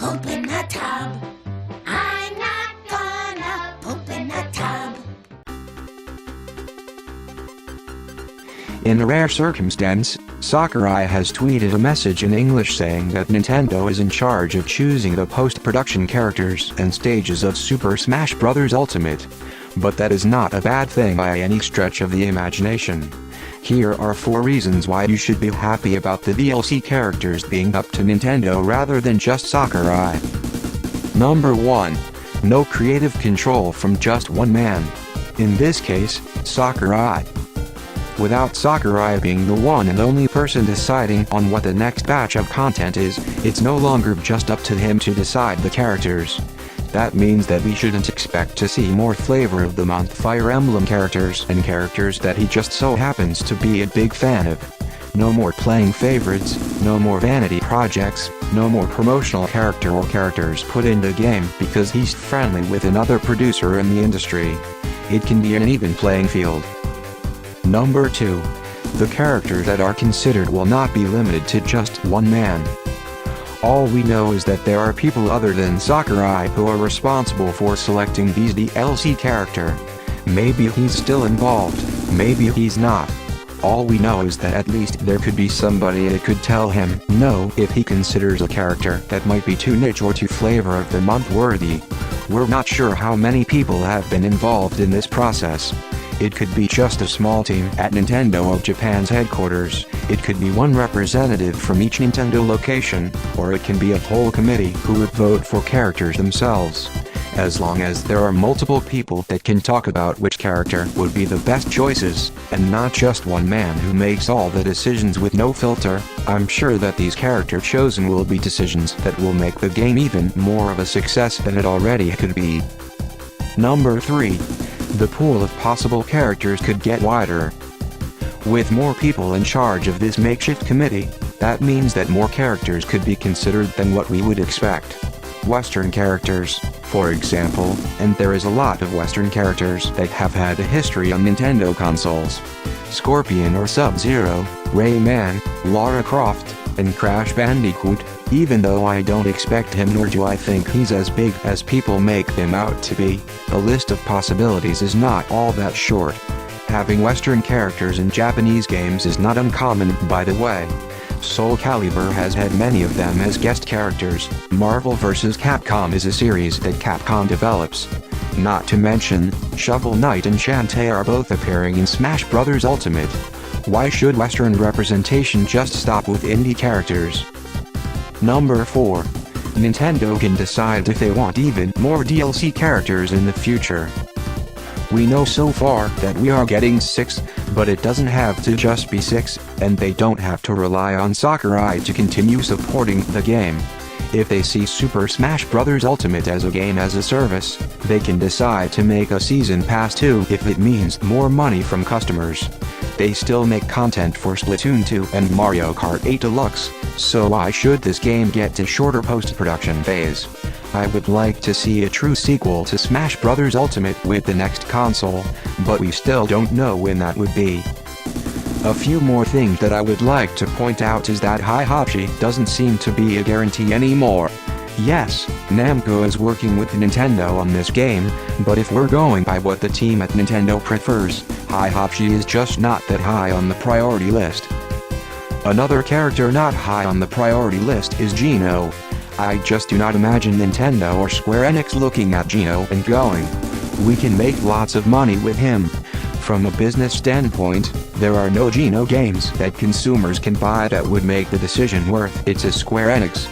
poop in the tub. I'm not gonna poop in the tub. In a rare circumstance, Sakurai has tweeted a message in English saying that Nintendo is in charge of choosing the post-production characters and stages of Super Smash Bros. Ultimate. But that is not a bad thing by any stretch of the imagination. Here are 4 reasons why you should be happy about the DLC characters being up to Nintendo rather than just Sakurai. Number 1. No creative control from just one man. In this case, Sakurai. Without Sakurai being the one and only person deciding on what the next batch of content is, it's no longer just up to him to decide the characters. That means that we shouldn't expect to see more flavor of the month Fire Emblem characters and characters that he just so happens to be a big fan of. No more playing favorites, no more vanity projects, no more promotional character or characters put in the game because he's friendly with another producer in the industry. It can be an even playing field. Number 2. The characters that are considered will not be limited to just one man. All we know is that there are people other than Sakurai who are responsible for selecting these DLC character. Maybe he's still involved, maybe he's not. All we know is that at least there could be somebody that could tell him no if he considers a character that might be too niche or too flavor of the month worthy. We're not sure how many people have been involved in this process. It could be just a small team at Nintendo of Japan's headquarters, it could be one representative from each Nintendo location, or it can be a whole committee who would vote for characters themselves. As long as there are multiple people that can talk about which character would be the best choices, and not just one man who makes all the decisions with no filter, I'm sure that these character chosen will be decisions that will make the game even more of a success than it already could be. Number 3. The pool of possible characters could get wider. With more people in charge of this makeshift committee, that means that more characters could be considered than what we would expect. Western characters, for example, and there is a lot of Western characters that have had a history on Nintendo consoles. Scorpion or Sub-Zero, Rayman, Lara Croft, and Crash Bandicoot, even though I don't expect him nor do I think he's as big as people make him out to be, the list of possibilities is not all that short. Having Western characters in Japanese games is not uncommon, by the way. Soul Calibur has had many of them as guest characters. Marvel vs. Capcom is a series that Capcom develops. Not to mention, Shovel Knight and Shantae are both appearing in Smash Bros. Ultimate. Why should Western representation just stop with indie characters? Number 4. Nintendo can decide if they want even more DLC characters in the future. We know so far that we are getting 6, but it doesn't have to just be 6, and they don't have to rely on Sakurai to continue supporting the game. If they see Super Smash Bros. Ultimate as a game as a service, they can decide to make a Season Pass 2 if it means more money from customers. They still make content for Splatoon 2 and Mario Kart 8 Deluxe, so why should this game get to shorter post-production phase? I would like to see a true sequel to Smash Bros. Ultimate with the next console, but we still don't know when that would be. A few more things that I would like to point out is that Hihachi doesn't seem to be a guarantee anymore. Yes, Namco is working with Nintendo on this game, but if we're going by what the team at Nintendo prefers, Hihachi is just not that high on the priority list. Another character not high on the priority list is Geno. I just do not imagine Nintendo or Square Enix looking at Geno and going, we can make lots of money with him. From a business standpoint, there are no Geno games that consumers can buy that would make the decision worth it to Square Enix.